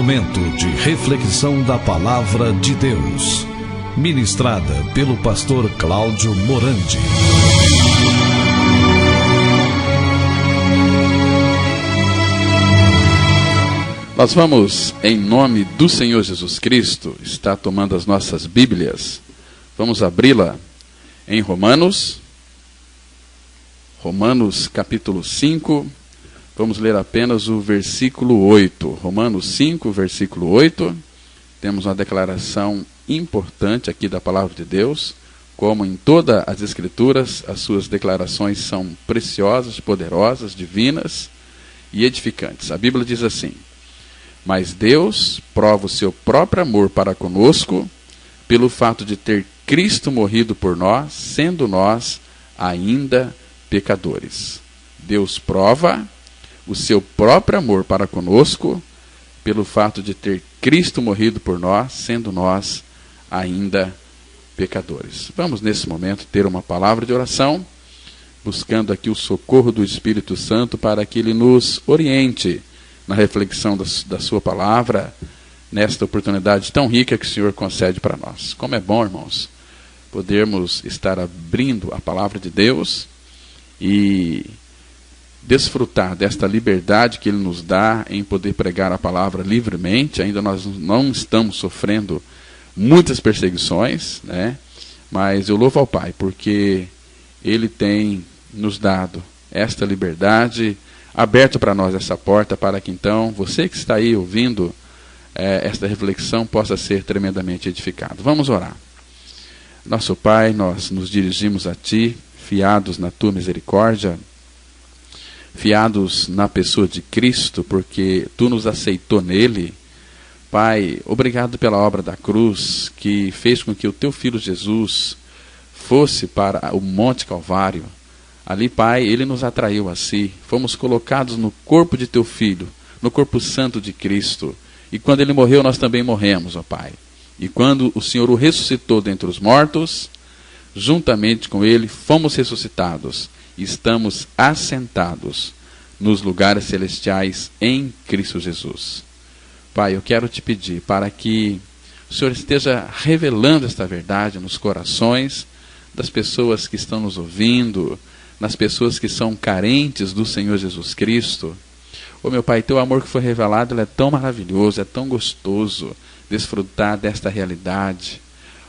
Momento de reflexão da Palavra de Deus, ministrada pelo pastor Cláudio Morandi. Nós vamos, em nome do Senhor Jesus Cristo, estar tomando as nossas Bíblias. Vamos abri-la em Romanos capítulo 5. Vamos ler apenas o versículo 8. Romanos 5, versículo 8. Temos uma declaração importante aqui da palavra de Deus. Como em todas as Escrituras, as suas declarações são preciosas, poderosas, divinas e edificantes. A Bíblia diz assim: mas Deus prova o seu próprio amor para conosco, pelo fato de ter Cristo morrido por nós, sendo nós ainda pecadores. Deus prova o seu próprio amor para conosco, pelo fato de ter Cristo morrido por nós, sendo nós ainda pecadores. Vamos nesse momento ter uma palavra de oração, buscando aqui o socorro do Espírito Santo para que Ele nos oriente na reflexão da sua palavra, nesta oportunidade tão rica que o Senhor concede para nós. Como é bom, irmãos, podermos estar abrindo a palavra de Deus e desfrutar desta liberdade que Ele nos dá em poder pregar a palavra livremente. Ainda nós não estamos sofrendo muitas perseguições, né? Mas eu louvo ao Pai, porque Ele tem nos dado esta liberdade, aberto para nós essa porta, para que então você que está aí ouvindo esta reflexão possa ser tremendamente edificado. Vamos orar. Nosso Pai, nós nos dirigimos a Ti, fiados na Tua misericórdia, fiados na pessoa de Cristo, porque Tu nos aceitou nele. Pai, obrigado pela obra da cruz, que fez com que o Teu Filho Jesus fosse para o Monte Calvário. Ali, Pai, Ele nos atraiu a Si. Fomos colocados no corpo de Teu Filho, no corpo santo de Cristo. E quando Ele morreu, nós também morremos, ó Pai. E quando o Senhor o ressuscitou dentre os mortos, juntamente com Ele fomos ressuscitados. E estamos assentados nos lugares celestiais em Cristo Jesus. Pai, eu quero Te pedir para que o Senhor esteja revelando esta verdade nos corações das pessoas que estão nos ouvindo, nas pessoas que são carentes do Senhor Jesus Cristo. Ô meu Pai, Teu amor que foi revelado, ele é tão maravilhoso, é tão gostoso desfrutar desta realidade.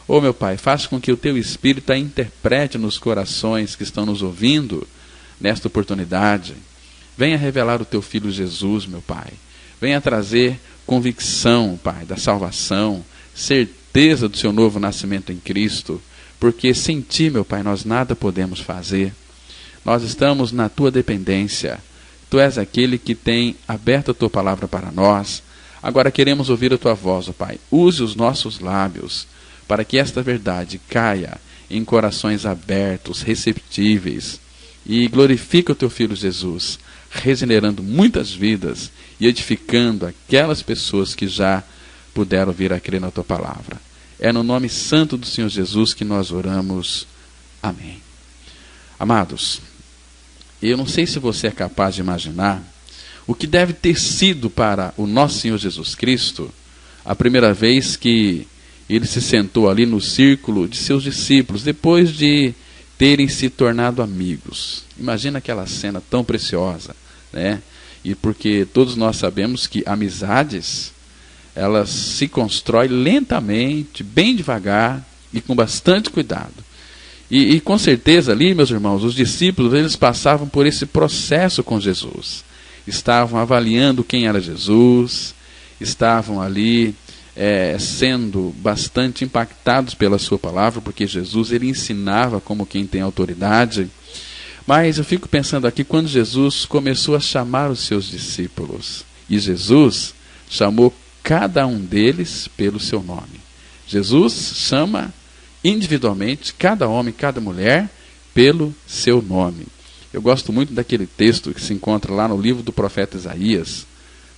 Ô meu Pai, faça com que o Teu Espírito a interprete nos corações que estão nos ouvindo nesta oportunidade. Venha revelar o Teu Filho Jesus, meu Pai. Venha trazer convicção, Pai, da salvação, certeza do Seu novo nascimento em Cristo, porque sem Ti, meu Pai, nós nada podemos fazer. Nós estamos na Tua dependência. Tu és aquele que tem aberto a Tua palavra para nós. Agora queremos ouvir a Tua voz, ó Pai. Use os nossos lábios para que esta verdade caia em corações abertos, receptíveis, e glorifique o Teu Filho Jesus, regenerando muitas vidas e edificando aquelas pessoas que já puderam vir a crer na Tua palavra. É no nome santo do Senhor Jesus que nós oramos. Amém. Amados, eu não sei se você é capaz de imaginar o que deve ter sido para o nosso Senhor Jesus Cristo a primeira vez que Ele se sentou ali no círculo de seus discípulos, depois de terem se tornado amigos. Imagina aquela cena tão preciosa, né? E porque todos nós sabemos que amizades, elas se constroem lentamente, bem devagar e com bastante cuidado. E com certeza ali, meus irmãos, os discípulos, eles passavam por esse processo com Jesus. Estavam avaliando quem era Jesus, estavam ali sendo bastante impactados pela sua palavra, porque Jesus, ele ensinava como quem tem autoridade. Mas eu fico pensando aqui, quando Jesus começou a chamar os seus discípulos, e Jesus chamou cada um deles pelo seu nome. Jesus chama individualmente cada homem, cada mulher pelo seu nome. Eu gosto muito daquele texto que se encontra lá no livro do profeta Isaías,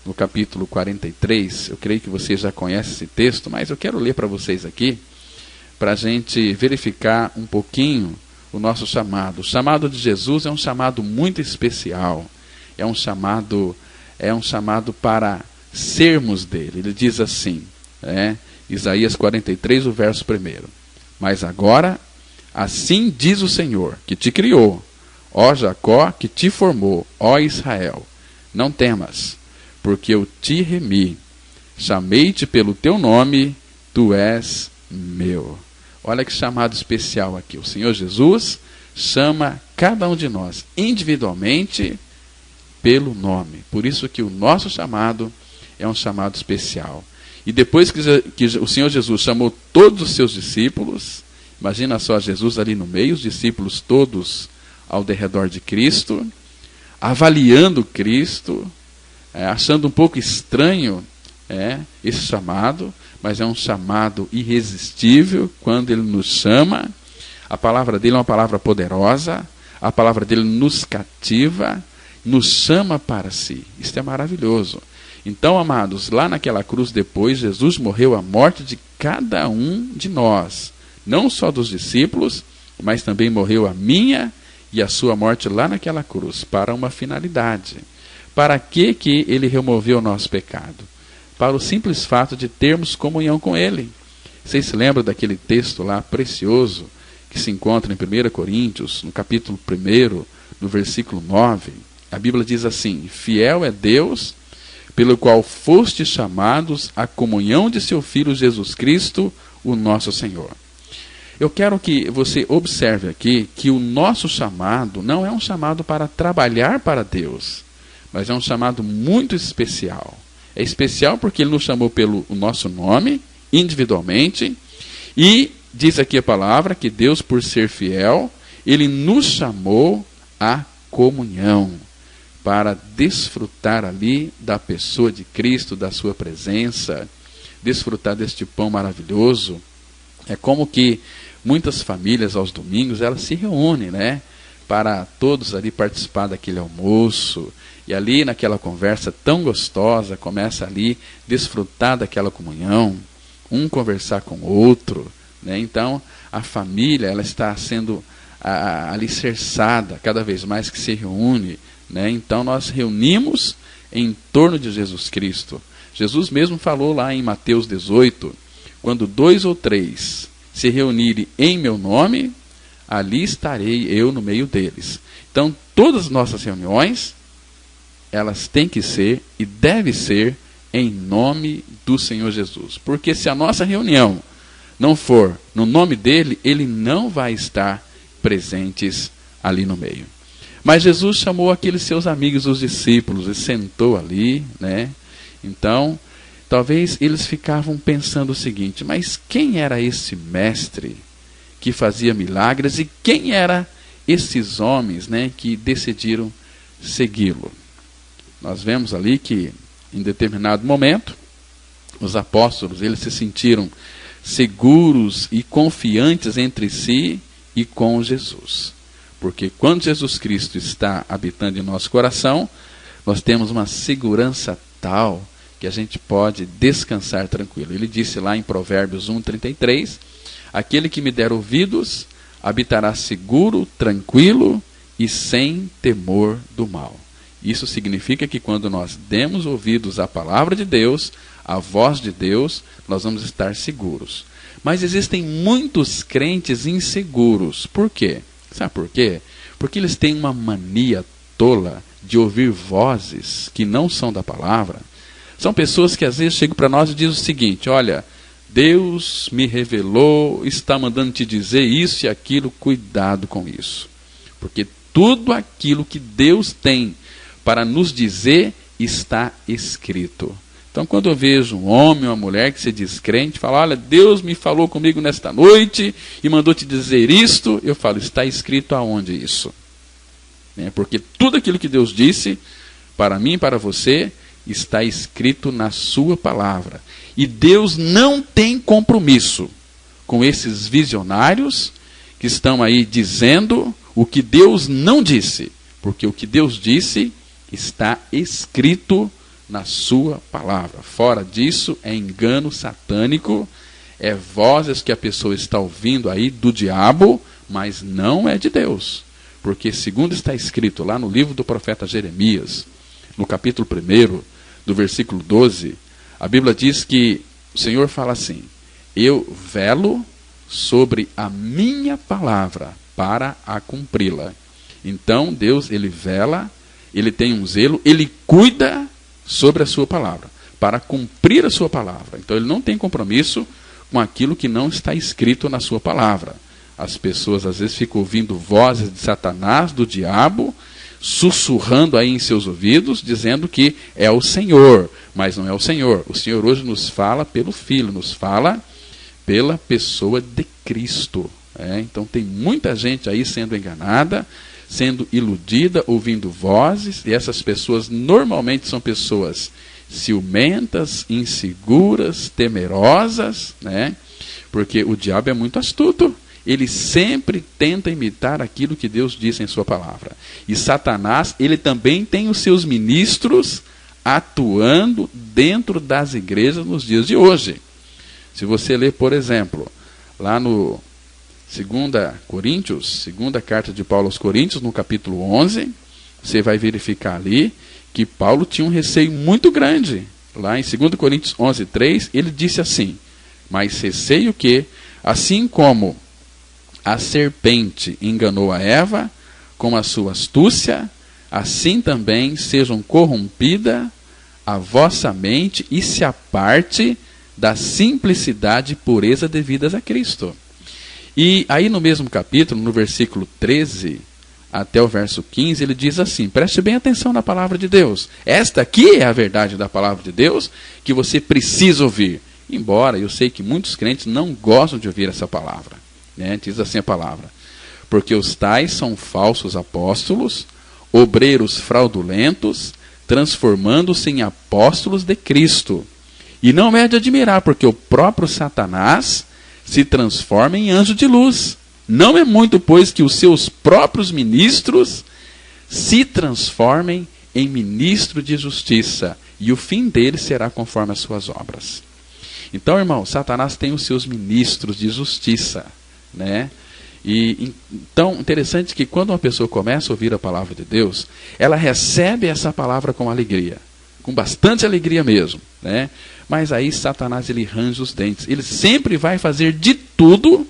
no capítulo 43. Eu creio que vocês já conhecem esse texto, mas eu quero ler para vocês aqui, para a gente verificar um pouquinho o nosso chamado. O chamado de Jesus é um chamado muito especial. É um chamado para sermos dele. Ele diz assim, Isaías 43, o verso 1. Mas agora, assim diz o Senhor, que te criou, ó Jacó, que te formou, ó Israel, não temas, porque eu te remi, chamei-te pelo teu nome, tu és meu. Olha que chamado especial aqui. O Senhor Jesus chama cada um de nós individualmente pelo nome. Por isso que o nosso chamado é um chamado especial. E depois que o Senhor Jesus chamou todos os seus discípulos, imagina só Jesus ali no meio, os discípulos todos ao derredor de Cristo, avaliando Cristo, achando um pouco estranho esse chamado, mas é um chamado irresistível quando ele nos chama. A palavra dele é uma palavra poderosa, a palavra dele nos cativa, nos chama para si. Isso é maravilhoso. Então, amados, lá naquela cruz depois, Jesus morreu a morte de cada um de nós, não só dos discípulos, mas também morreu a minha e a sua morte lá naquela cruz, para uma finalidade. Para que ele removeu o nosso pecado? Para o simples fato de termos comunhão com ele. Vocês se lembram daquele texto lá precioso que se encontra em 1 Coríntios, no capítulo 1, no versículo 9? A Bíblia diz assim: fiel é Deus, pelo qual fostes chamados à comunhão de seu Filho Jesus Cristo, o nosso Senhor. Eu quero que você observe aqui que o nosso chamado não é um chamado para trabalhar para Deus, mas é um chamado muito especial. É especial porque ele nos chamou pelo nosso nome, individualmente, e diz aqui a palavra que Deus, por ser fiel, ele nos chamou à comunhão, para desfrutar ali da pessoa de Cristo, da sua presença, desfrutar deste pão maravilhoso. É como que muitas famílias aos domingos, elas se reúnem, para todos ali participar daquele almoço, e ali naquela conversa tão gostosa, começa ali desfrutar daquela comunhão, um conversar com o outro, Então a família, ela está sendo alicerçada cada vez mais que se reúne, Então nós reunimos em torno de Jesus Cristo. Jesus mesmo falou lá em Mateus 18, quando 2 ou 3 se reunirem em meu nome, ali estarei eu no meio deles. Então todas as nossas reuniões, elas têm que ser e devem ser em nome do Senhor Jesus. Porque se a nossa reunião não for no nome dele, ele não vai estar presentes ali no meio. Mas Jesus chamou aqueles seus amigos, os discípulos, e sentou ali, Então, talvez eles ficavam pensando o seguinte: mas quem era esse mestre que fazia milagres e quem eram esses homens, que decidiram segui-lo? Nós vemos ali que, em determinado momento, os apóstolos, eles se sentiram seguros e confiantes entre si e com Jesus. Porque quando Jesus Cristo está habitando em nosso coração, nós temos uma segurança tal que a gente pode descansar tranquilo. Ele disse lá em Provérbios 1:33, aquele que me der ouvidos, habitará seguro, tranquilo e sem temor do mal. Isso significa que quando nós demos ouvidos à palavra de Deus, à voz de Deus, nós vamos estar seguros. Mas existem muitos crentes inseguros. Por quê? Sabe por quê? Porque eles têm uma mania tola de ouvir vozes que não são da palavra. São pessoas que às vezes chegam para nós e dizem o seguinte: olha, Deus me revelou, está mandando te dizer isso e aquilo, cuidado com isso. Porque tudo aquilo que Deus tem para nos dizer está escrito. Então, quando eu vejo um homem ou uma mulher que se diz crente, fala: olha, Deus me falou comigo nesta noite e mandou te dizer isto, eu falo: está escrito aonde isso? Porque tudo aquilo que Deus disse para mim e para você está escrito na sua palavra. E Deus não tem compromisso com esses visionários que estão aí dizendo o que Deus não disse, porque o que Deus disse está escrito na sua palavra. Fora disso é engano satânico, é vozes que a pessoa está ouvindo aí do diabo, mas não é de Deus. Porque segundo está escrito lá no livro do profeta Jeremias, no capítulo 1, do versículo 12, a Bíblia diz que o Senhor fala assim: eu velo sobre a minha palavra para a cumpri-la. Então Deus, ele vela, ele tem um zelo, ele cuida sobre a sua palavra, para cumprir a sua palavra. Então ele não tem compromisso com aquilo que não está escrito na sua palavra. As pessoas às vezes ficam ouvindo vozes de Satanás, do diabo, sussurrando aí em seus ouvidos, dizendo que é o Senhor, mas não é o Senhor. O Senhor hoje nos fala pelo Filho, nos fala pela pessoa de Cristo. Então tem muita gente aí sendo enganada, sendo iludida, ouvindo vozes, e essas pessoas normalmente são pessoas ciumentas, inseguras, temerosas, porque o diabo é muito astuto. Ele sempre tenta imitar aquilo que Deus disse em sua palavra. E Satanás, ele também tem os seus ministros atuando dentro das igrejas nos dias de hoje. Se você ler, por exemplo, lá no 2 Coríntios, segunda carta de Paulo aos Coríntios, no capítulo 11, você vai verificar ali que Paulo tinha um receio muito grande. Lá em 2 Coríntios 11, 3, ele disse assim: mas receio que, assim como a serpente enganou a Eva com a sua astúcia, assim também sejam corrompida a vossa mente e se aparte da simplicidade e pureza devidas a Cristo. E aí no mesmo capítulo, no versículo 13 até o verso 15, ele diz assim: preste bem atenção na palavra de Deus. Esta aqui é a verdade da palavra de Deus que você precisa ouvir. Embora eu sei que muitos crentes não gostam de ouvir essa palavra. Diz assim a palavra: porque os tais são falsos apóstolos, obreiros fraudulentos, transformando-se em apóstolos de Cristo. E não é de admirar, porque o próprio Satanás se transforma em anjo de luz. Não é muito, pois, que os seus próprios ministros se transformem em ministro de justiça, e o fim deles será conforme as suas obras. Então, irmão, Satanás tem os seus ministros de justiça, E então, interessante que quando uma pessoa começa a ouvir a palavra de Deus, ela recebe essa palavra com alegria, com bastante alegria mesmo, Mas aí Satanás, ele range os dentes. Ele sempre vai fazer de tudo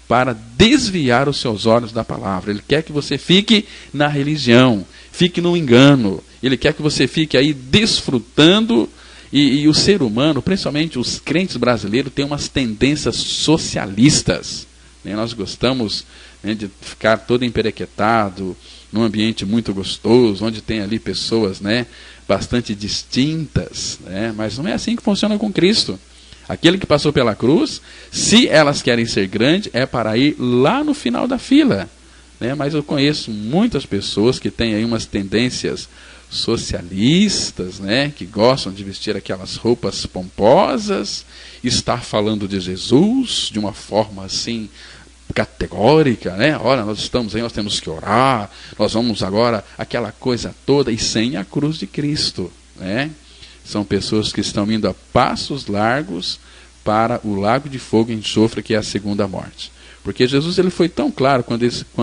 para desviar os seus olhos da palavra. Ele quer que você fique na religião, fique no engano. Ele quer que você fique aí desfrutando. E o ser humano, principalmente os crentes brasileiros, tem umas tendências socialistas. Nós gostamos de ficar todo emperequetado, num ambiente muito gostoso, onde tem ali pessoas bastante distintas. Mas não é assim que funciona com Cristo. Aquele que passou pela cruz, se elas querem ser grandes, é para ir lá no final da fila. Mas eu conheço muitas pessoas que têm aí umas tendências socialistas, que gostam de vestir aquelas roupas pomposas, estar falando de Jesus de uma forma assim categórica, Olha, nós estamos aí, nós temos que orar, nós vamos agora, aquela coisa toda, e sem a cruz de Cristo, São pessoas que estão indo a passos largos para o lago de fogo e enxofre, que é a segunda morte. Porque Jesus, ele foi tão claro quando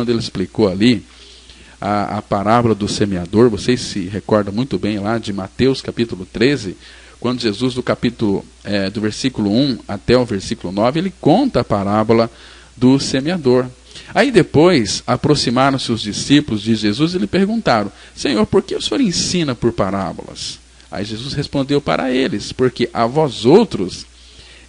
ele explicou ali a parábola do semeador. Vocês se recordam muito bem lá de Mateus capítulo 13, quando Jesus, do versículo 1 até o versículo 9, ele conta a parábola do semeador. Aí depois, aproximaram-se os discípulos de Jesus e lhe perguntaram: Senhor, por que o Senhor ensina por parábolas? Aí Jesus respondeu para eles: porque a vós outros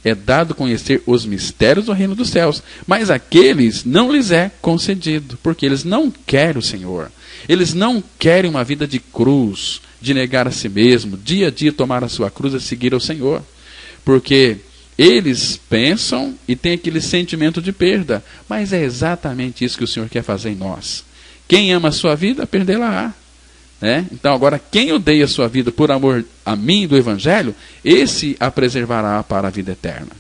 é dado conhecer os mistérios do reino dos céus, mas àqueles não lhes é concedido, porque eles não querem o Senhor. Eles não querem uma vida de cruz, de negar a si mesmo, dia a dia tomar a sua cruz e seguir ao Senhor. Porque eles pensam e têm aquele sentimento de perda, mas é exatamente isso que o Senhor quer fazer em nós. Quem ama a sua vida, perdê-la-á. Então agora, quem odeia a sua vida por amor a mim e do Evangelho, esse a preservará para a vida eterna.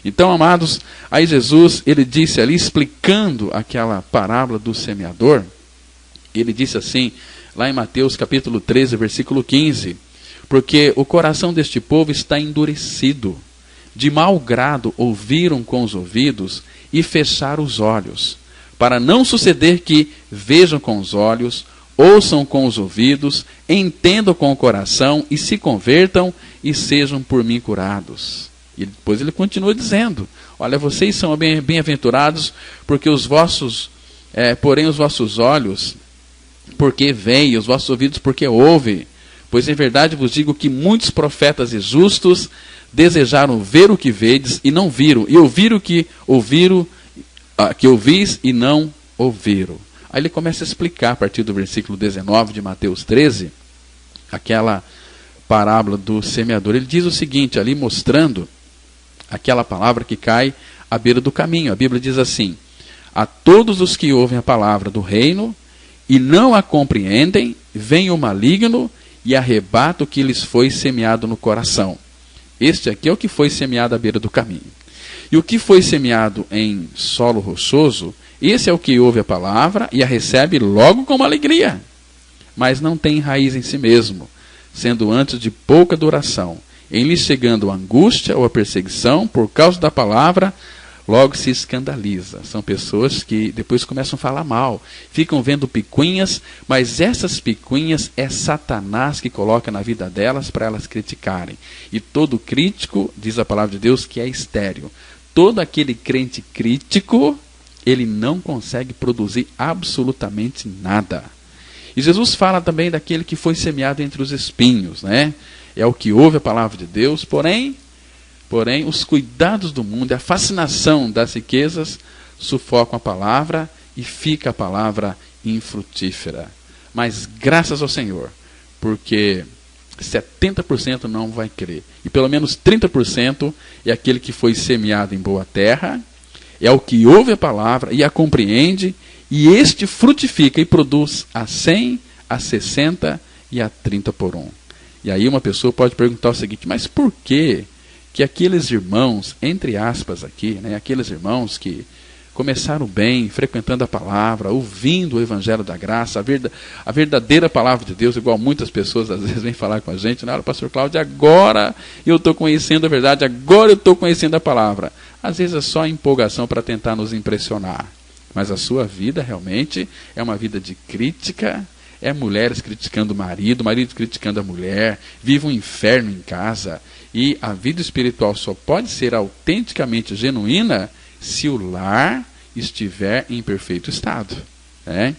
Então, amados, aí Jesus, ele disse ali, explicando aquela parábola do semeador, ele disse assim, lá em Mateus capítulo 13, versículo 15, porque o coração deste povo está endurecido, de mau grado ouviram com os ouvidos e fecharam os olhos, para não suceder que vejam com os olhos, ouçam com os ouvidos, entendam com o coração e se convertam e sejam por mim curados. E depois ele continua dizendo: olha, vocês são bem-aventurados, porque porém os vossos olhos, porque veem, os vossos ouvidos, porque ouvem. Pois em verdade vos digo que muitos profetas e justos desejaram ver o que vedes e não viram, e ouvir o que ouvis e não ouviram. Aí ele começa a explicar, a partir do versículo 19 de Mateus 13, aquela parábola do semeador. Ele diz o seguinte, ali mostrando aquela palavra que cai à beira do caminho. A Bíblia diz assim: a todos os que ouvem a palavra do reino e não a compreendem, vem o maligno e arrebata o que lhes foi semeado no coração. Este aqui é o que foi semeado à beira do caminho. E o que foi semeado em solo rochoso, esse é o que ouve a palavra e a recebe logo com alegria, mas não tem raiz em si mesmo, sendo antes de pouca duração. Em lhe chegando a angústia ou a perseguição por causa da palavra, logo se escandaliza. São pessoas que depois começam a falar mal, ficam vendo picuinhas, mas essas picuinhas é Satanás que coloca na vida delas para elas criticarem. E todo crítico, diz a palavra de Deus, que é estéril. Todo aquele crente crítico, ele não consegue produzir absolutamente nada. E Jesus fala também daquele que foi semeado entre os espinhos, né? É o que ouve a palavra de Deus, porém, os cuidados do mundo, a fascinação das riquezas sufocam a palavra e fica a palavra infrutífera. Mas graças ao Senhor, porque 70% não vai crer. E pelo menos 30% é aquele que foi semeado em boa terra, é o que ouve a palavra e a compreende, e este frutifica e produz a 100, a 60 e a 30 por 1. E aí uma pessoa pode perguntar o seguinte: mas por que aqueles irmãos, entre aspas aqui, né, aqueles irmãos que começaram bem, frequentando a palavra, ouvindo o evangelho da graça, a verdadeira palavra de Deus, igual muitas pessoas às vezes vêm falar com a gente, né? Olha, pastor Cláudio, agora eu estou conhecendo a verdade, agora eu estou conhecendo a palavra. Às vezes é só empolgação para tentar nos impressionar, mas a sua vida realmente é uma vida de crítica. É mulheres criticando o marido criticando a mulher, vive um inferno em casa. E a vida espiritual só pode ser autenticamente genuína se o lar estiver em perfeito estado, né?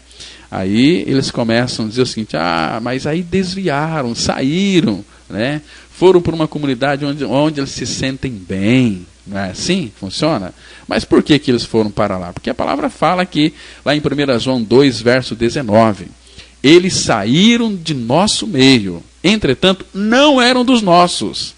Aí eles começam a dizer o seguinte: mas aí desviaram, saíram, né? Foram para uma comunidade onde eles se sentem bem. Não é assim? Funciona? Mas por que eles foram para lá? Porque a palavra fala aqui, lá em 1 João 2, verso 19... eles saíram de nosso meio, entretanto não eram dos nossos,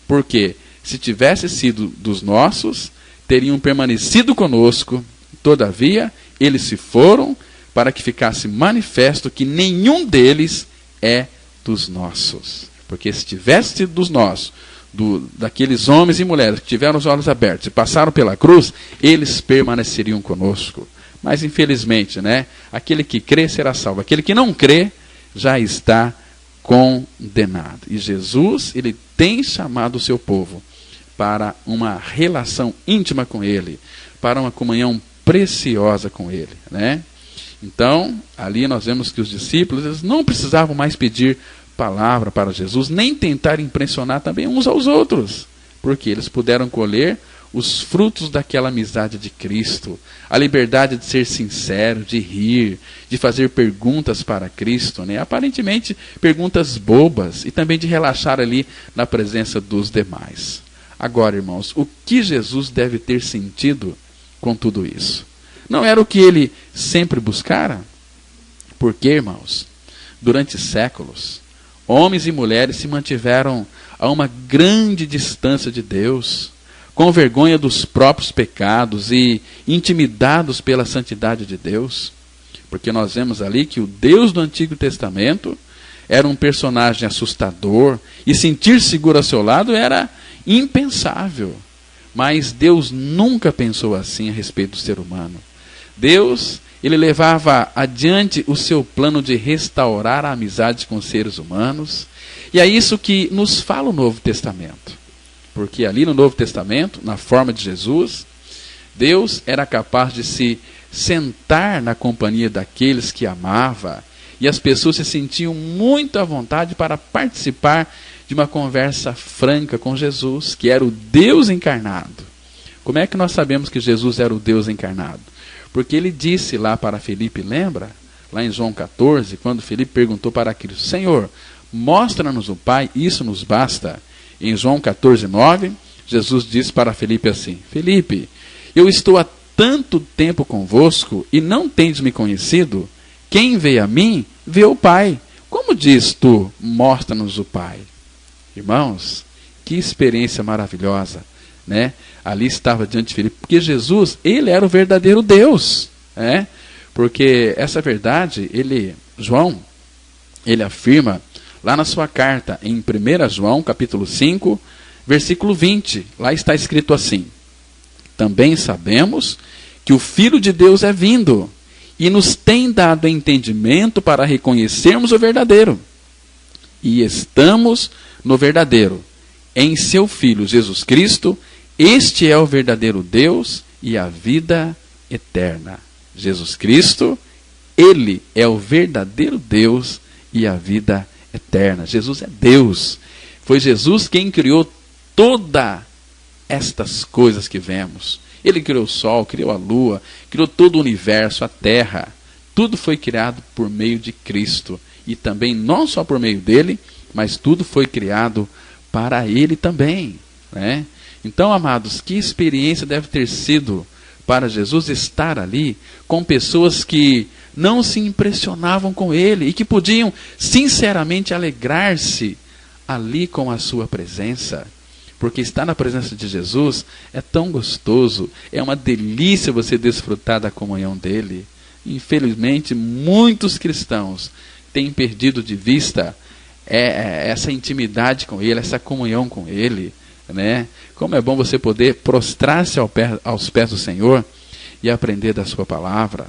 porque se tivesse sido dos nossos, teriam permanecido conosco. Todavia eles se foram, para que ficasse manifesto que nenhum deles é dos nossos. Porque se tivesse sido dos nossos, daqueles homens e mulheres que tiveram os olhos abertos e passaram pela cruz, eles permaneceriam conosco. Mas infelizmente, né, aquele que crê será salvo, aquele que não crê já está condenado. E Jesus, ele tem chamado o seu povo para uma relação íntima com ele, para uma comunhão preciosa com ele, né? Então, ali nós vemos que os discípulos, eles não precisavam mais pedir palavra para Jesus, nem tentar impressionar também uns aos outros, porque eles puderam colher os frutos daquela amizade de Cristo, a liberdade de ser sincero, de rir, de fazer perguntas para Cristo, né? Aparentemente perguntas bobas, e também de relaxar ali na presença dos demais. Agora, irmãos, o que Jesus deve ter sentido com tudo isso? Não era o que ele sempre buscara? Porque, irmãos, durante séculos, homens e mulheres se mantiveram a uma grande distância de Deus, com vergonha dos próprios pecados e intimidados pela santidade de Deus. Porque nós vemos ali que o Deus do Antigo Testamento era um personagem assustador, e sentir seguro ao seu lado era impensável. Mas Deus nunca pensou assim a respeito do ser humano. Deus, ele levava adiante o seu plano de restaurar a amizade com os seres humanos, e é isso que nos fala o Novo Testamento. Porque ali no Novo Testamento, na forma de Jesus, Deus era capaz de se sentar na companhia daqueles que amava E as pessoas se sentiam muito à vontade para participar de uma conversa franca com Jesus, que era o Deus encarnado. Como é que nós sabemos que Jesus era o Deus encarnado? Porque ele disse lá para Filipe, lembra? Lá em João 14, quando Filipe perguntou para Cristo, Senhor, mostra-nos o Pai, isso nos basta. Em João 14, 9, Jesus disse para Filipe assim, Filipe, eu estou há tanto tempo convosco e não tendes me conhecido? Quem vê a mim, vê o Pai. Como diz tu, mostra-nos o Pai? Irmãos, que experiência maravilhosa, né? Ali estava diante de Filipe, porque Jesus, ele era o verdadeiro Deus, né? Porque essa verdade, João, ele afirma lá na sua carta, em 1 João, capítulo 5, versículo 20, lá está escrito assim, também sabemos que o Filho de Deus é vindo, e nos tem dado entendimento para reconhecermos o verdadeiro. E estamos no verdadeiro, em seu Filho Jesus Cristo, este é o verdadeiro Deus e a vida eterna. Jesus Cristo, ele é o verdadeiro Deus e a vida eterna. Jesus é Deus. Foi Jesus quem criou todas estas coisas que vemos. Ele criou o sol, criou a lua, criou todo o universo, a terra. Tudo foi criado por meio de Cristo. E também não só por meio dele, mas tudo foi criado para ele também, né? Então, amados, que experiência deve ter sido para Jesus estar ali com pessoas que não se impressionavam com ele e que podiam sinceramente alegrar-se ali com a sua presença. Porque estar na presença de Jesus é tão gostoso, é uma delícia você desfrutar da comunhão dele. Infelizmente, muitos cristãos têm perdido de vista essa intimidade com ele, essa comunhão com ele, né? Como é bom você poder prostrar-se aos pés do Senhor e aprender da sua palavra.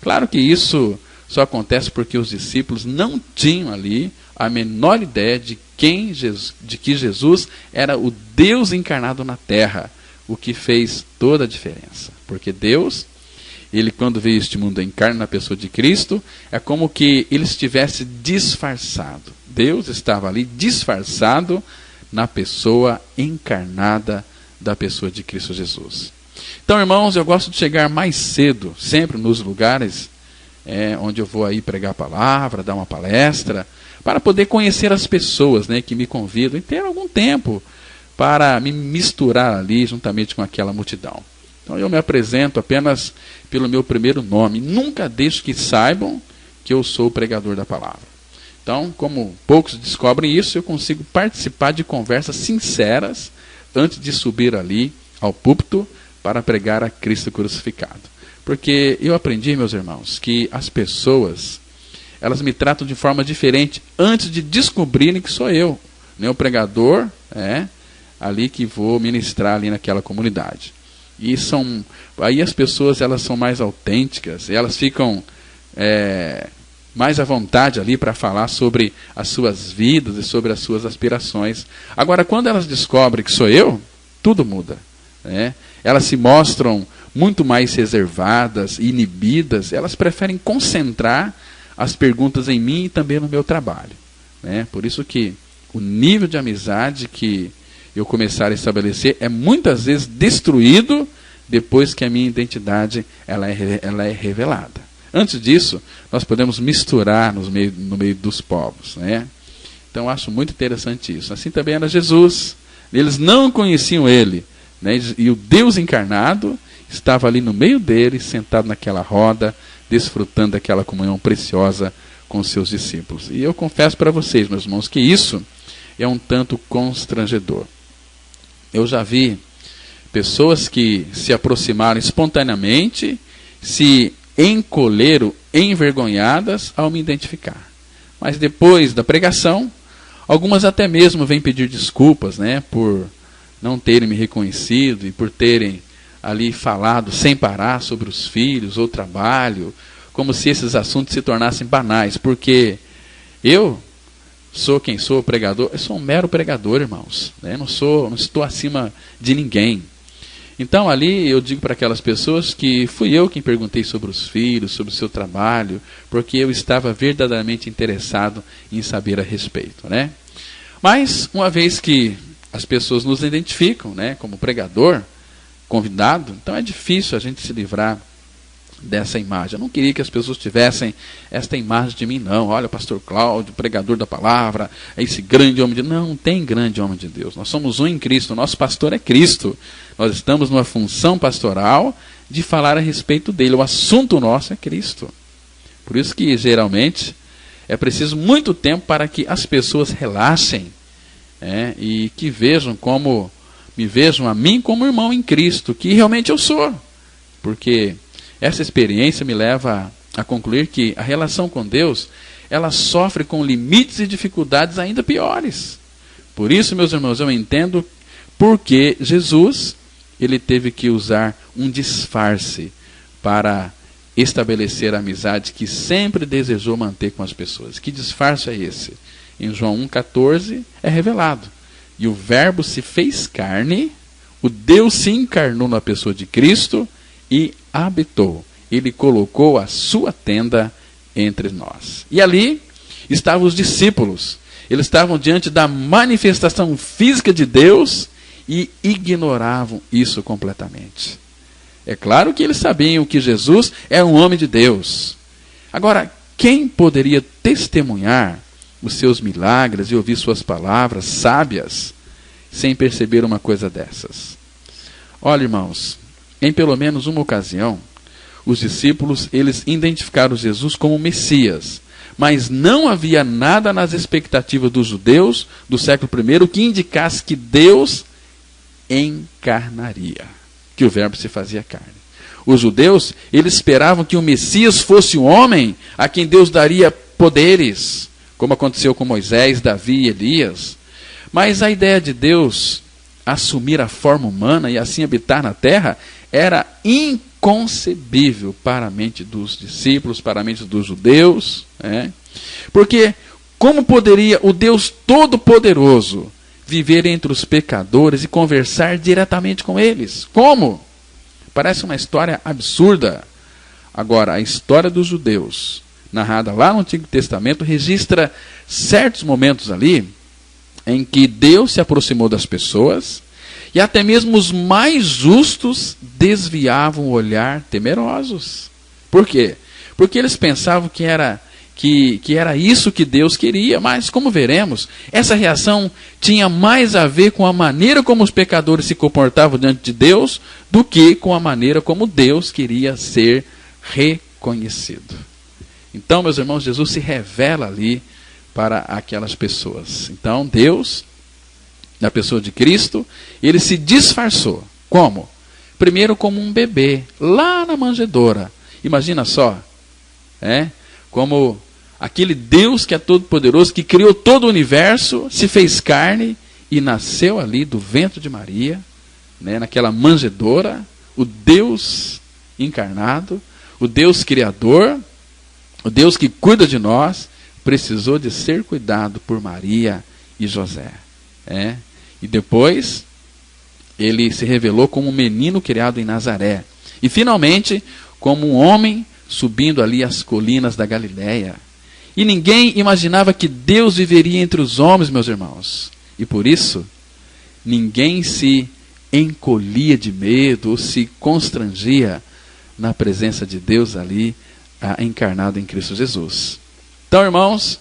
Claro que isso só acontece porque os discípulos não tinham ali a menor ideia de que Jesus era o Deus encarnado na terra, o que fez toda a diferença. Porque Deus, ele quando veio este mundo encarna na pessoa de Cristo, é como que ele estivesse disfarçado. Deus estava ali disfarçado na pessoa encarnada da pessoa de Cristo Jesus. Então, irmãos, eu gosto de chegar mais cedo, sempre nos lugares onde eu vou aí pregar a palavra, dar uma palestra, para poder conhecer as pessoas, né, que me convidam e ter algum tempo para me misturar ali juntamente com aquela multidão. Então eu me apresento apenas pelo meu primeiro nome, nunca deixo que saibam que eu sou o pregador da palavra. Então, como poucos descobrem isso, eu consigo participar de conversas sinceras antes de subir ali ao púlpito para pregar a Cristo crucificado. Porque eu aprendi, meus irmãos, que as pessoas, elas me tratam de forma diferente antes de descobrirem que sou eu, né, o pregador, ali que vou ministrar ali naquela comunidade. E aí as pessoas, elas são mais autênticas, elas ficam mais à vontade ali para falar sobre as suas vidas e sobre as suas aspirações. Agora, quando elas descobrem que sou eu, tudo muda, né? Elas se mostram muito mais reservadas, inibidas, elas preferem concentrar as perguntas em mim e também no meu trabalho, né? Por isso que o nível de amizade que eu começar a estabelecer é muitas vezes destruído depois que a minha identidade ela é revelada. Antes disso, nós podemos misturar no meio dos povos, né? Então, eu acho muito interessante isso. Assim também era Jesus. Eles não conheciam ele, né? E o Deus encarnado estava ali no meio deles, sentado naquela roda, desfrutando daquela comunhão preciosa com os seus discípulos. E eu confesso para vocês, meus irmãos, que isso é um tanto constrangedor. Eu já vi pessoas que se aproximaram espontaneamente, se encolheram envergonhadas ao me identificar. Mas depois da pregação, algumas até mesmo vêm pedir desculpas, né, por não terem me reconhecido e por terem ali falado sem parar sobre os filhos ou trabalho, como se esses assuntos se tornassem banais, porque eu sou quem sou, pregador, eu sou um mero pregador, irmãos, né? Não estou acima de ninguém. Então ali eu digo para aquelas pessoas que fui eu quem perguntei sobre os filhos, sobre o seu trabalho, porque eu estava verdadeiramente interessado em saber a respeito, né? Mas uma vez que as pessoas nos identificam, né, como pregador, convidado, então é difícil a gente se livrar dessa imagem. Eu não queria que as pessoas tivessem esta imagem de mim, não. Olha, o pastor Cláudio, pregador da palavra, é esse grande homem de Deus. Não tem grande homem de Deus. Nós somos um em Cristo. O nosso pastor é Cristo. Nós estamos numa função pastoral de falar a respeito dele. O assunto nosso é Cristo. Por isso que, geralmente, é preciso muito tempo para que as pessoas relaxem, e que me vejam a mim como irmão em Cristo, que realmente eu sou. Porque essa experiência me leva a concluir que a relação com Deus, ela sofre com limites e dificuldades ainda piores. Por isso, meus irmãos, eu entendo porque Jesus, ele teve que usar um disfarce para estabelecer a amizade que sempre desejou manter com as pessoas. Que disfarce é esse? Em João 1,14 é revelado. E o Verbo se fez carne, o Deus se encarnou na pessoa de Cristo e habitou. Ele colocou a sua tenda entre nós. E ali estavam os discípulos. Eles estavam diante da manifestação física de Deus e ignoravam isso completamente. É claro que eles sabiam que Jesus é um homem de Deus. Agora, quem poderia testemunhar os seus milagres e ouvir suas palavras sábias sem perceber uma coisa dessas? Olha, irmãos, em pelo menos uma ocasião, os discípulos, eles identificaram Jesus como Messias, mas não havia nada nas expectativas dos judeus do século I que indicasse que Deus encarnaria, que o Verbo se fazia carne. Os judeus, eles esperavam que o Messias fosse um homem a quem Deus daria poderes, como aconteceu com Moisés, Davi e Elias. Mas a ideia de Deus assumir a forma humana e assim habitar na terra era inconcebível para a mente dos discípulos, para a mente dos judeus. Porque como poderia o Deus Todo-Poderoso viver entre os pecadores e conversar diretamente com eles? Como? Parece uma história absurda. Agora, a história dos judeus, narrada lá no Antigo Testamento, registra certos momentos ali em que Deus se aproximou das pessoas e até mesmo os mais justos desviavam o olhar temerosos. Por quê? Porque eles pensavam que era isso que Deus queria, mas como veremos, essa reação tinha mais a ver com a maneira como os pecadores se comportavam diante de Deus do que com a maneira como Deus queria ser reconhecido. Então, meus irmãos, Jesus se revela ali para aquelas pessoas. Então, Deus, na pessoa de Cristo, ele se disfarçou. Como? Primeiro como um bebê, lá na manjedoura. Imagina só, como aquele Deus que é todo-poderoso, que criou todo o universo, se fez carne e nasceu ali do ventre de Maria, naquela manjedoura, o Deus encarnado, o Deus criador, o Deus que cuida de nós, precisou de ser cuidado por Maria e José. E depois, ele se revelou como um menino criado em Nazaré. E finalmente, como um homem subindo ali as colinas da Galileia. E ninguém imaginava que Deus viveria entre os homens, meus irmãos. E por isso, ninguém se encolhia de medo ou se constrangia na presença de Deus ali, encarnado em Cristo Jesus. Então, irmãos,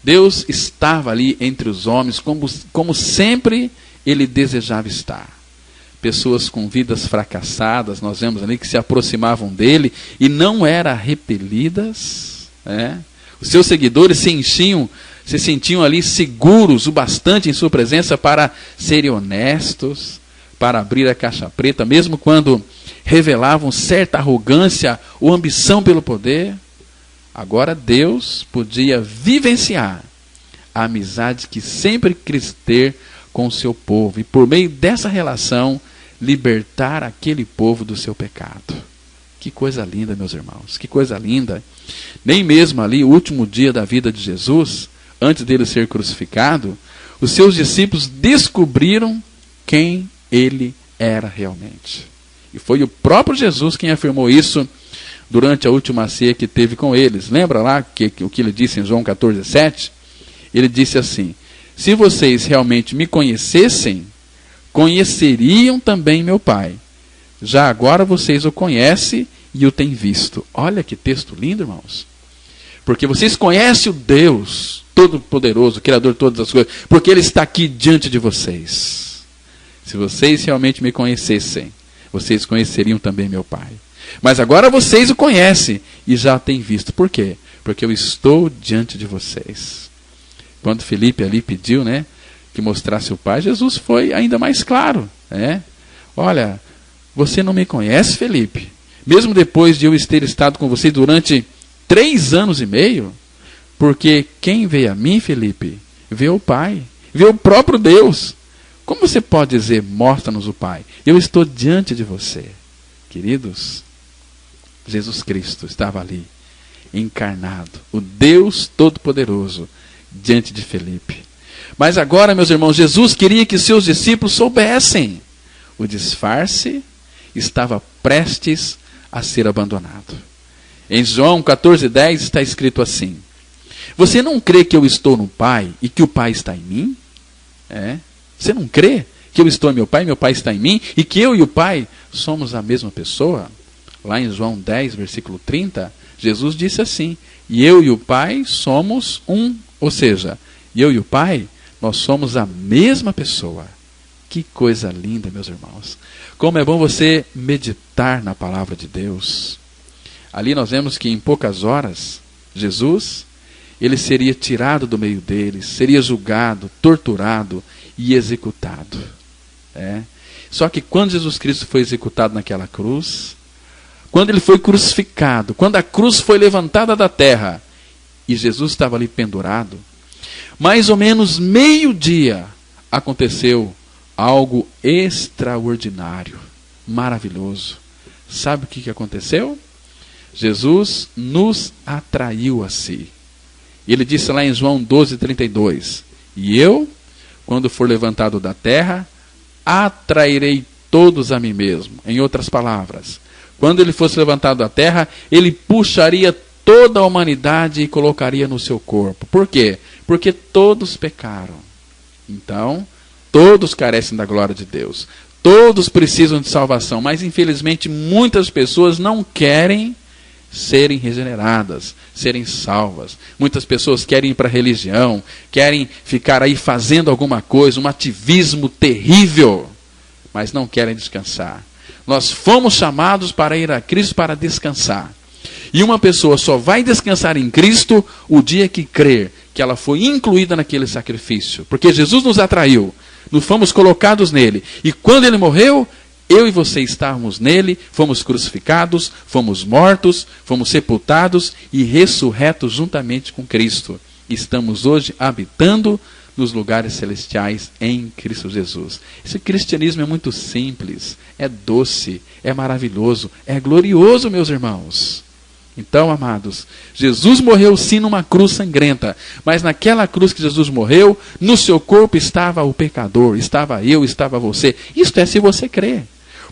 Deus estava ali entre os homens como sempre ele desejava estar. Pessoas com vidas fracassadas, nós vemos ali que se aproximavam dele e não eram repelidas. Os seus seguidores se sentiam ali seguros o bastante em sua presença para serem honestos, para abrir a caixa preta, mesmo quando revelavam certa arrogância ou ambição pelo poder. Agora Deus podia vivenciar a amizade que sempre quis ter com o seu povo e por meio dessa relação libertar aquele povo do seu pecado. Que coisa linda, meus irmãos, que coisa linda. Nem mesmo ali, o último dia da vida de Jesus, antes dele ser crucificado, os seus discípulos descobriram quem ele era realmente. E foi o próprio Jesus quem afirmou isso durante a última ceia que teve com eles. Lembra lá o que ele disse em João 14:7? Ele disse assim: se vocês realmente me conhecessem, conheceriam também meu Pai. Já agora vocês o conhecem e o têm visto. Olha que texto lindo, irmãos. Porque vocês conhecem o Deus Todo-Poderoso, Criador de todas as coisas, porque Ele está aqui diante de vocês. Se vocês realmente me conhecessem, vocês conheceriam também meu Pai. Mas agora vocês o conhecem e já o têm visto. Por quê? Porque eu estou diante de vocês. Quando Felipe ali pediu, que mostrasse o Pai, Jesus foi ainda mais claro. Olha, você não me conhece, Felipe? Mesmo depois de eu ter estado com você durante 3 anos e meio? Porque quem vê a mim, Felipe, vê o Pai, vê o próprio Deus. Como você pode dizer, mostra-nos o Pai? Eu estou diante de você. Queridos, Jesus Cristo estava ali, encarnado, o Deus Todo-Poderoso, diante de Felipe. Mas agora, meus irmãos, Jesus queria que seus discípulos soubessem. O disfarce estava prestes a ser abandonado. Em João 14:10 está escrito assim: você não crê que eu estou no Pai e que o Pai está em mim? Você não crê que eu estou em meu Pai e meu Pai está em mim? E que eu e o Pai somos a mesma pessoa? Lá em João 10, versículo 30, Jesus disse assim: e eu e o Pai somos um. Ou seja, eu e o Pai, nós somos a mesma pessoa. Que coisa linda, meus irmãos. Como é bom você meditar na palavra de Deus. Ali nós vemos que em poucas horas, Jesus, ele seria tirado do meio deles, seria julgado, torturado e executado. Só que quando Jesus Cristo foi executado naquela cruz, quando ele foi crucificado, quando a cruz foi levantada da terra, e Jesus estava ali pendurado, mais ou menos meio-dia aconteceu algo extraordinário, maravilhoso. Sabe o que aconteceu? Jesus nos atraiu a si. Ele disse lá em João 12:32, e eu, quando for levantado da terra, atrairei todos a mim mesmo. Em outras palavras, quando ele fosse levantado da terra, ele puxaria toda a humanidade e colocaria no seu corpo. Por quê? Porque todos pecaram. Então, todos carecem da glória de Deus. Todos precisam de salvação. Mas, infelizmente, muitas pessoas não querem serem regeneradas, serem salvas. Muitas pessoas querem ir para a religião, querem ficar aí fazendo alguma coisa, um ativismo terrível, mas não querem descansar. Nós fomos chamados para ir a Cristo para descansar. E uma pessoa só vai descansar em Cristo o dia que crer que ela foi incluída naquele sacrifício. Porque Jesus nos atraiu, nós fomos colocados nele. E quando ele morreu, eu e você estávamos nele, fomos crucificados, fomos mortos, fomos sepultados e ressurretos juntamente com Cristo. Estamos hoje habitando nos lugares celestiais em Cristo Jesus. Esse cristianismo é muito simples, é doce, é maravilhoso, é glorioso, meus irmãos. Então, amados, Jesus morreu sim numa cruz sangrenta, mas naquela cruz que Jesus morreu, no seu corpo estava o pecador, estava eu, estava você. Isto é se você crê.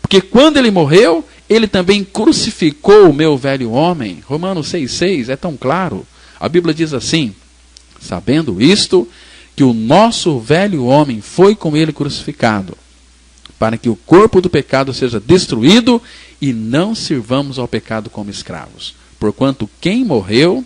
Porque quando ele morreu, ele também crucificou o meu velho homem. Romanos 6,6 é tão claro. A Bíblia diz assim: sabendo isto, que o nosso velho homem foi com ele crucificado, para que o corpo do pecado seja destruído e não sirvamos ao pecado como escravos. Porquanto quem morreu,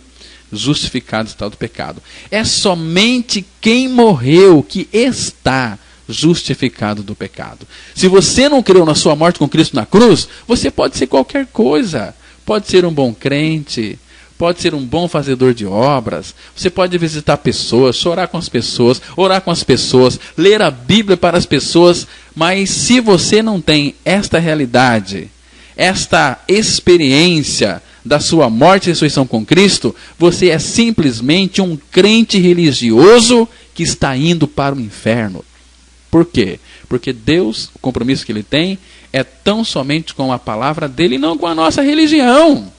justificado está do pecado. É somente quem morreu que está justificado do pecado. Se você não creu na sua morte com Cristo na cruz, você pode ser qualquer coisa. Pode ser um bom crente, pode ser um bom fazedor de obras, você pode visitar pessoas, chorar com as pessoas, orar com as pessoas, ler a Bíblia para as pessoas, mas se você não tem esta realidade, esta experiência da sua morte e ressurreição com Cristo, você é simplesmente um crente religioso que está indo para o inferno. Por quê? Porque Deus, o compromisso que Ele tem, é tão somente com a palavra dEle e não com a nossa religião.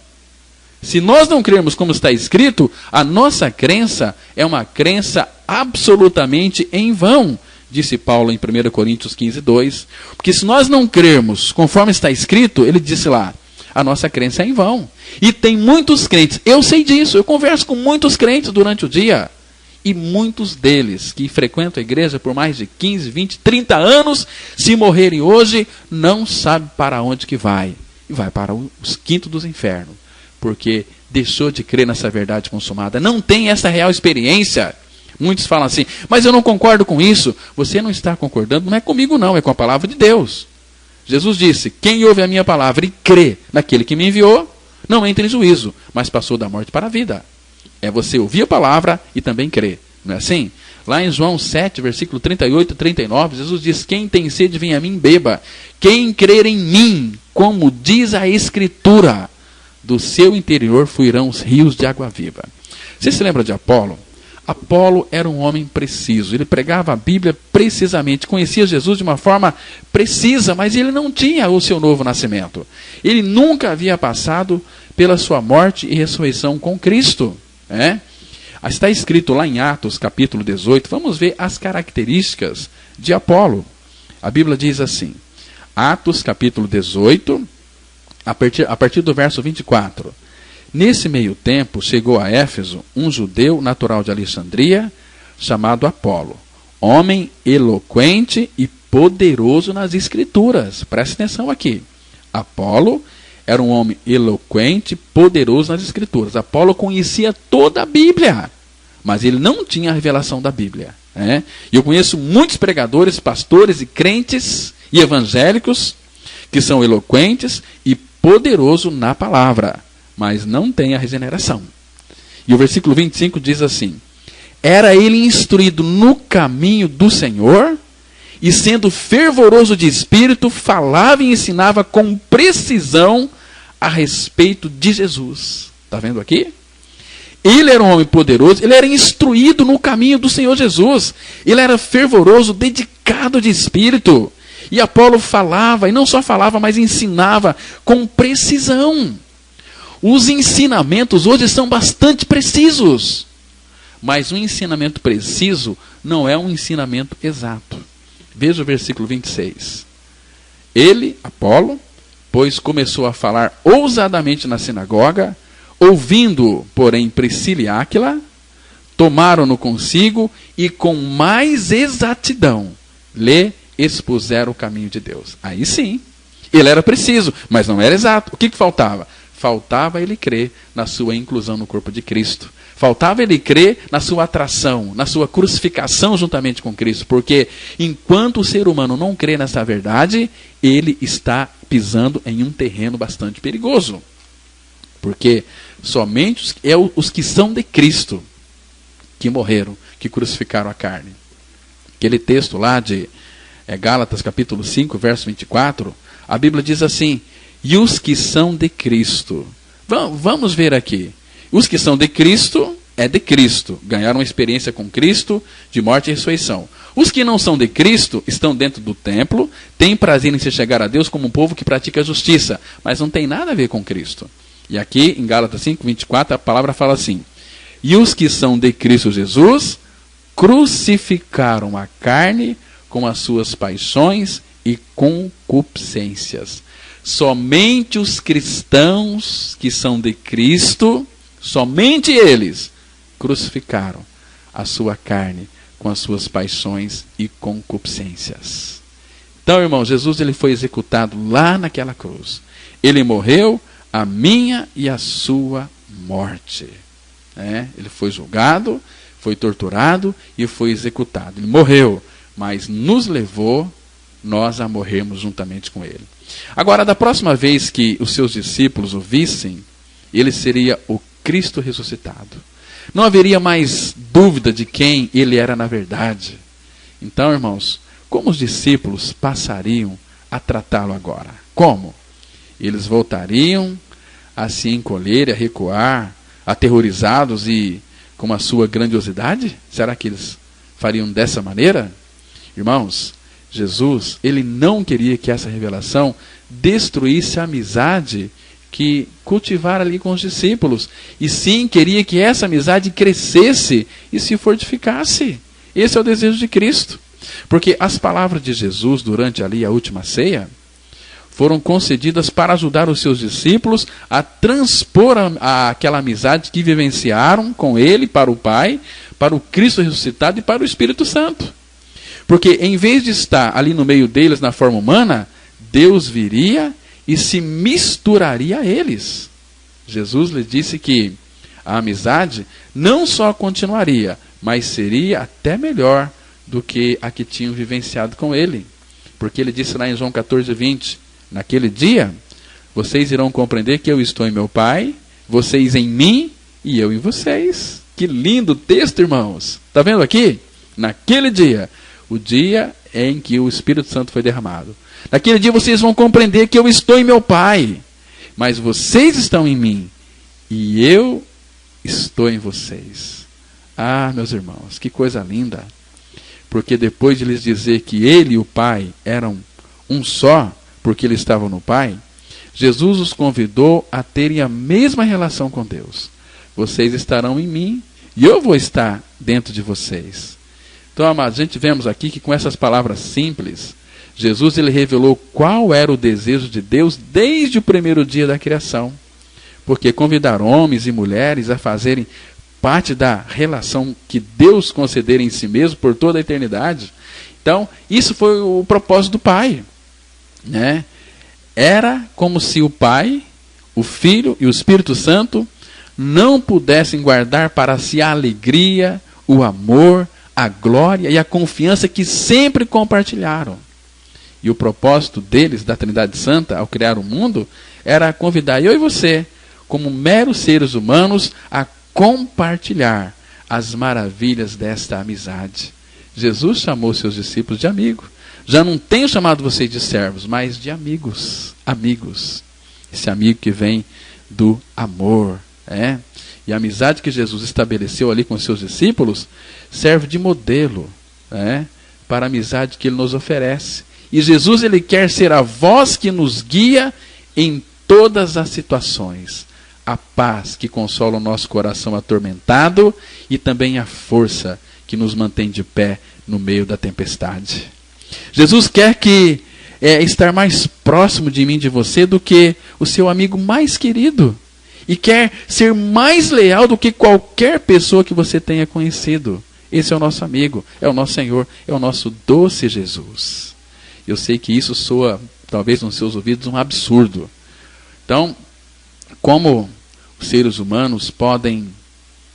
Se nós não crermos como está escrito, a nossa crença é uma crença absolutamente em vão. disse Paulo em 1 Coríntios 15:2, porque se nós não crermos conforme está escrito, ele disse lá, a nossa crença é em vão. E tem muitos crentes, eu sei disso, eu converso com muitos crentes durante o dia, e muitos deles que frequentam a igreja por mais de 15, 20, 30 anos, se morrerem hoje, não sabem para onde que vai. E vai para os quintos dos infernos, porque deixou de crer nessa verdade consumada, não tem essa real experiência. Muitos falam assim, mas eu não concordo com isso. Você não está concordando, não é comigo não, é com a palavra de Deus. Jesus disse, quem ouve a minha palavra e crê naquele que me enviou, não entra em juízo, mas passou da morte para a vida. É você ouvir a palavra e também crer, não é assim? Lá em João 7, versículo 38 e 39, Jesus diz, quem tem sede, vem a mim, beba. Quem crer em mim, como diz a Escritura, do seu interior fluirão os rios de água viva. Você se lembra de Apolo? Apolo era um homem preciso, ele pregava a Bíblia precisamente, conhecia Jesus de uma forma precisa, mas ele não tinha o seu novo nascimento. Ele nunca havia passado pela sua morte e ressurreição com Cristo. Está escrito lá em Atos capítulo 18, vamos ver as características de Apolo. A Bíblia diz assim, Atos capítulo 18, a partir do verso 24. Nesse meio tempo, chegou a Éfeso um judeu natural de Alexandria, chamado Apolo, homem eloquente e poderoso nas Escrituras. Preste atenção aqui. Apolo era um homem eloquente, poderoso nas Escrituras. Apolo conhecia toda a Bíblia, mas ele não tinha a revelação da Bíblia. E eu conheço muitos pregadores, pastores e crentes e evangélicos que são eloquentes e poderosos na palavra, mas não tem a regeneração. E o versículo 25 diz assim, era ele instruído no caminho do Senhor, e sendo fervoroso de espírito, falava e ensinava com precisão a respeito de Jesus. Está vendo aqui? Ele era um homem poderoso, ele era instruído no caminho do Senhor Jesus. Ele era fervoroso, dedicado de espírito. E Apolo falava, e não só falava, mas ensinava com precisão. Os ensinamentos hoje são bastante precisos. Mas um ensinamento preciso não é um ensinamento exato. Veja o versículo 26. Ele, Apolo, pois começou a falar ousadamente na sinagoga, ouvindo, porém, Priscila e Áquila, tomaram-no consigo e com mais exatidão lhe expuseram o caminho de Deus. Aí sim, ele era preciso, mas não era exato. O que faltava? Faltava ele crer na sua inclusão no corpo de Cristo. Faltava ele crer na sua atração, na sua crucificação juntamente com Cristo. Porque enquanto o ser humano não crê nessa verdade, ele está pisando em um terreno bastante perigoso. Porque somente os que são de Cristo que morreram, que crucificaram a carne. Aquele texto lá de Gálatas capítulo 5, verso 24, a Bíblia diz assim, e os que são de Cristo. Vamos ver aqui. Os que são de Cristo, é de Cristo. Ganharam uma experiência com Cristo de morte e ressurreição. Os que não são de Cristo estão dentro do templo, têm prazer em se chegar a Deus como um povo que pratica a justiça, mas não tem nada a ver com Cristo. E aqui, em Gálatas 5, 24, a palavra fala assim, e os que são de Cristo Jesus crucificaram a carne com as suas paixões e concupiscências. Somente os cristãos que são de Cristo, somente eles, crucificaram a sua carne com as suas paixões e concupiscências. Então, irmão, Jesus ele foi executado lá naquela cruz. Ele morreu a minha e a sua morte. Ele foi julgado, foi torturado e foi executado. Ele morreu, mas nos levou nós a morrermos juntamente com ele. Agora, da próxima vez que os seus discípulos o vissem, ele seria o Cristo ressuscitado. Não haveria mais dúvida de quem ele era na verdade. Então, irmãos, como os discípulos passariam a tratá-lo agora? Como? Eles voltariam a se encolher, a recuar, aterrorizados e com a sua grandiosidade? Será que eles fariam dessa maneira? Irmãos, Jesus, ele não queria que essa revelação destruísse a amizade que cultivara ali com os discípulos. E sim, queria que essa amizade crescesse e se fortificasse. Esse é o desejo de Cristo. Porque as palavras de Jesus durante ali a última ceia foram concedidas para ajudar os seus discípulos a transpor aquela amizade que vivenciaram com ele para o Pai, para o Cristo ressuscitado e para o Espírito Santo. Porque em vez de estar ali no meio deles na forma humana, Deus viria e se misturaria a eles. Jesus lhe disse que a amizade não só continuaria, mas seria até melhor do que a que tinham vivenciado com ele. Porque ele disse lá em João 14:20, naquele dia, vocês irão compreender que eu estou em meu Pai, vocês em mim e eu em vocês. Que lindo texto, irmãos. Está vendo aqui? Naquele dia, o dia em que o Espírito Santo foi derramado. Naquele dia vocês vão compreender que eu estou em meu Pai, mas vocês estão em mim e eu estou em vocês. Ah, meus irmãos, que coisa linda. Porque depois de lhes dizer que ele e o Pai eram um só, porque eles estavam no Pai, Jesus os convidou a terem a mesma relação com Deus. Vocês estarão em mim e eu vou estar dentro de vocês. Então, amados, a gente vemos aqui que com essas palavras simples, Jesus ele revelou qual era o desejo de Deus desde o primeiro dia da criação. Porque convidar homens e mulheres a fazerem parte da relação que Deus concedera em si mesmo por toda a eternidade. Então, isso foi o propósito do Pai, né? Era como se o Pai, o Filho e o Espírito Santo não pudessem guardar para si a alegria, o amor, a glória e a confiança que sempre compartilharam. E o propósito deles, da Trindade Santa, ao criar o mundo, era convidar eu e você, como meros seres humanos, a compartilhar as maravilhas desta amizade. Jesus chamou seus discípulos de amigos. Já não tenho chamado vocês de servos, mas de amigos. Amigos. Esse amigo que vem do amor. E a amizade que Jesus estabeleceu ali com seus discípulos serve de modelo para a amizade que ele nos oferece. E Jesus ele quer ser a voz que nos guia em todas as situações. A paz que consola o nosso coração atormentado e também a força que nos mantém de pé no meio da tempestade. Jesus quer estar mais próximo de mim, de você, do que o seu amigo mais querido. E quer ser mais leal do que qualquer pessoa que você tenha conhecido. Esse é o nosso amigo, é o nosso Senhor, é o nosso doce Jesus. Eu sei que isso soa, talvez nos seus ouvidos, um absurdo. Então, como os seres humanos podem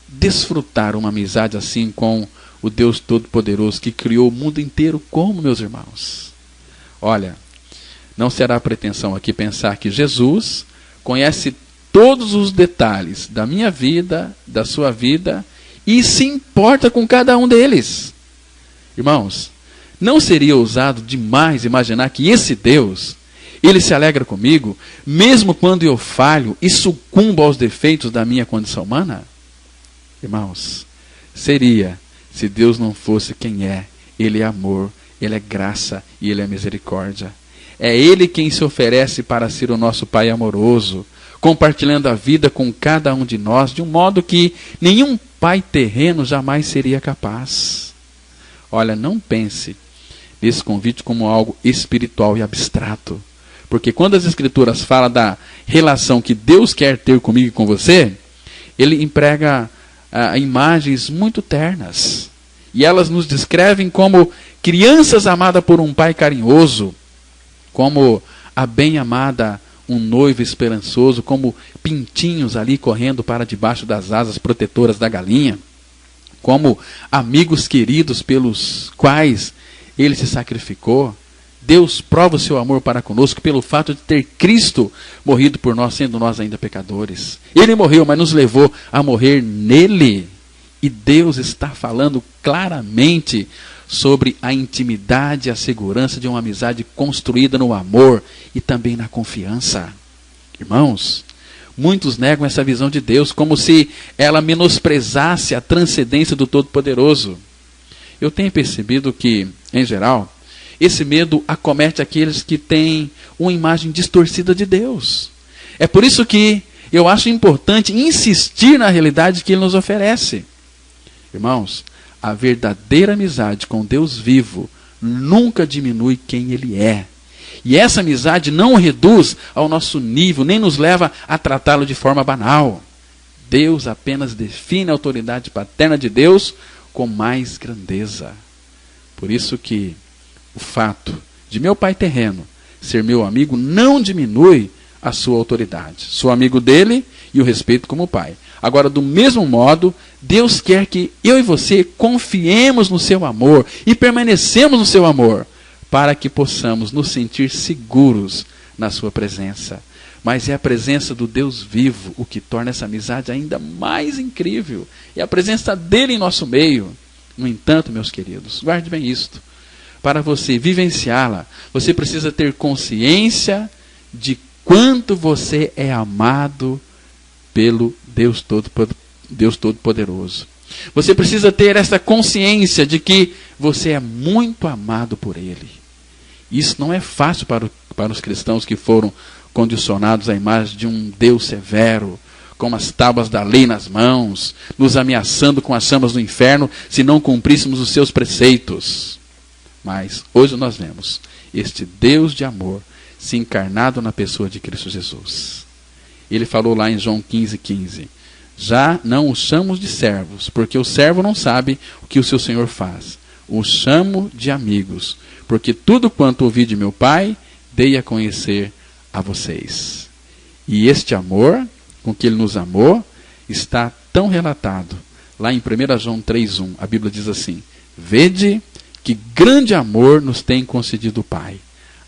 desfrutar uma amizade assim com o Deus Todo-Poderoso que criou o mundo inteiro? Como, meus irmãos? Olha, não será pretensão aqui pensar que Jesus conhece todos os detalhes da minha vida, da sua vida, e se importa com cada um deles. Irmãos, não seria ousado demais imaginar que esse Deus, ele se alegra comigo, mesmo quando eu falho e sucumbo aos defeitos da minha condição humana? Irmãos, seria se Deus não fosse quem é. Ele é amor, ele é graça e ele é misericórdia. É ele quem se oferece para ser o nosso Pai amoroso, compartilhando a vida com cada um de nós, de um modo que nenhum pai terreno jamais seria capaz. Olha, não pense nesse convite como algo espiritual e abstrato. Porque quando as Escrituras falam da relação que Deus quer ter comigo e com você, ele emprega imagens muito ternas. E elas nos descrevem como crianças amadas por um pai carinhoso, como a bem-amada um noivo esperançoso, como pintinhos ali correndo para debaixo das asas protetoras da galinha, como amigos queridos pelos quais ele se sacrificou. Deus prova o seu amor para conosco pelo fato de ter Cristo morrido por nós, sendo nós ainda pecadores. Ele morreu, mas nos levou a morrer nele. E Deus está falando claramente sobre a intimidade e a segurança de uma amizade construída no amor e também na confiança. Irmãos, muitos negam essa visão de Deus como se ela menosprezasse a transcendência do Todo-Poderoso. Eu tenho percebido que, em geral, esse medo acomete aqueles que têm uma imagem distorcida de Deus. É por isso que eu acho importante insistir na realidade que Ele nos oferece. Irmãos, a verdadeira amizade com Deus vivo nunca diminui quem ele é. E essa amizade não o reduz ao nosso nível, nem nos leva a tratá-lo de forma banal. Deus apenas define a autoridade paterna de Deus com mais grandeza. Por isso que o fato de meu pai terreno ser meu amigo não diminui a sua autoridade. Sou amigo dele e o respeito como pai. Agora, do mesmo modo, Deus quer que eu e você confiemos no seu amor e permanecemos no seu amor, para que possamos nos sentir seguros na sua presença. Mas é a presença do Deus vivo o que torna essa amizade ainda mais incrível. É a presença dele em nosso meio. No entanto, meus queridos, guarde bem isto. Para você vivenciá-la, você precisa ter consciência de quanto você é amado pelo Deus Todo-Poderoso. Você precisa ter essa consciência de que você é muito amado por Ele. Isso não é fácil para os cristãos que foram condicionados à imagem de um Deus severo, com as tábuas da lei nas mãos, nos ameaçando com as chamas do inferno se não cumpríssemos os seus preceitos. Mas hoje nós vemos este Deus de amor se encarnado na pessoa de Cristo Jesus. Ele falou lá em João 15:15, já não os chamo de servos, porque o servo não sabe o que o seu Senhor faz. Os chamo de amigos, porque tudo quanto ouvi de meu Pai, dei a conhecer a vocês. E este amor, com que Ele nos amou, está tão relatado. Lá em 1 João 3:1, a Bíblia diz assim, vede que grande amor nos tem concedido o Pai,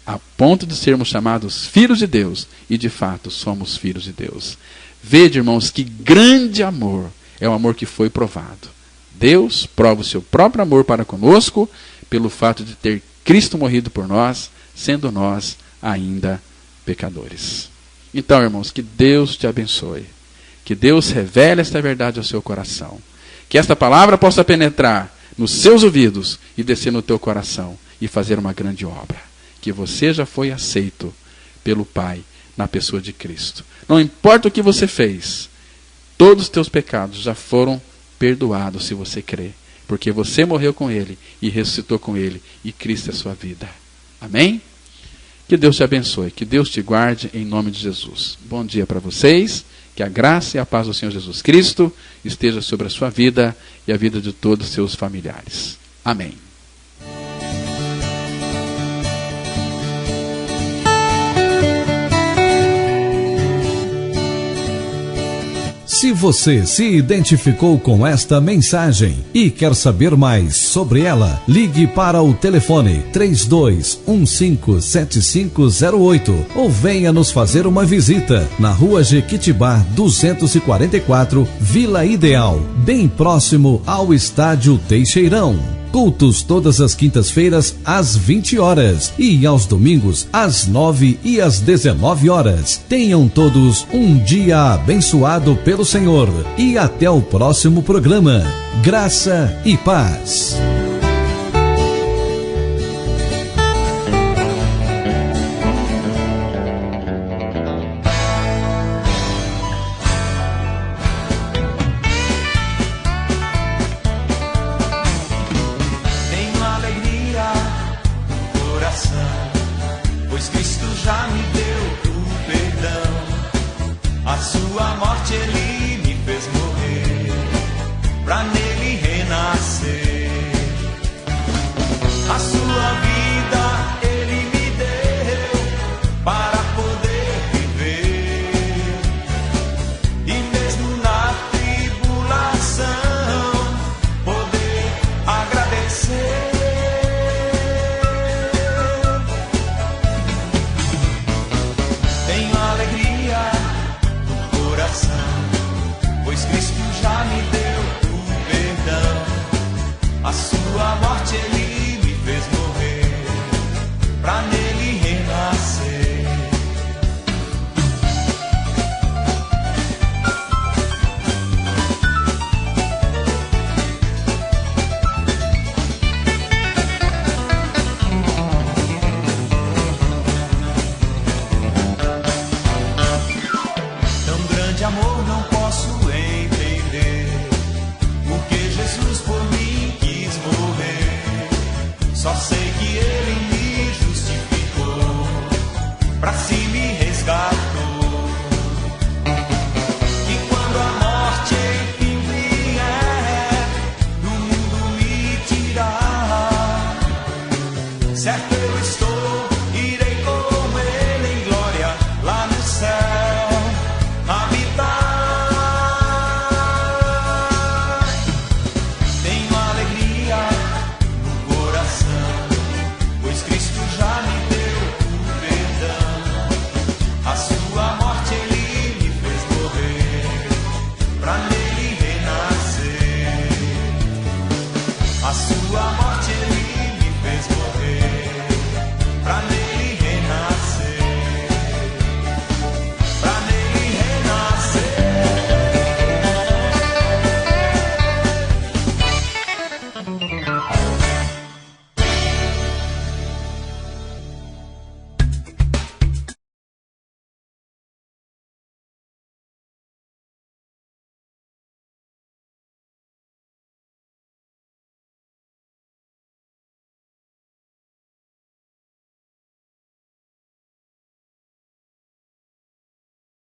a ponto de sermos chamados filhos de Deus, e de fato somos filhos de Deus. Vede, irmãos, que grande amor é o amor que foi provado. Deus prova o seu próprio amor para conosco, pelo fato de ter Cristo morrido por nós, sendo nós ainda pecadores. Então, irmãos, que Deus te abençoe. Que Deus revele esta verdade ao seu coração. Que esta palavra possa penetrar nos seus ouvidos e descer no teu coração e fazer uma grande obra. Que você já foi aceito pelo Pai na pessoa de Cristo. Não importa o que você fez, todos os teus pecados já foram perdoados se você crê. Porque você morreu com Ele e ressuscitou com Ele e Cristo é a sua vida. Amém? Que Deus te abençoe, que Deus te guarde em nome de Jesus. Bom dia para vocês, que a graça e a paz do Senhor Jesus Cristo esteja sobre a sua vida e a vida de todos os seus familiares. Amém. Se você se identificou com esta mensagem e quer saber mais sobre ela, ligue para o telefone 32157508 ou venha nos fazer uma visita na Rua Jequitibá 244, Vila Ideal, bem próximo ao Estádio Teixeirão. Cultos todas as quintas-feiras às 20 horas e aos domingos às 9 e às 19 horas. Tenham todos um dia abençoado pelo Senhor e até o próximo programa. Graça e paz. Só sei que certo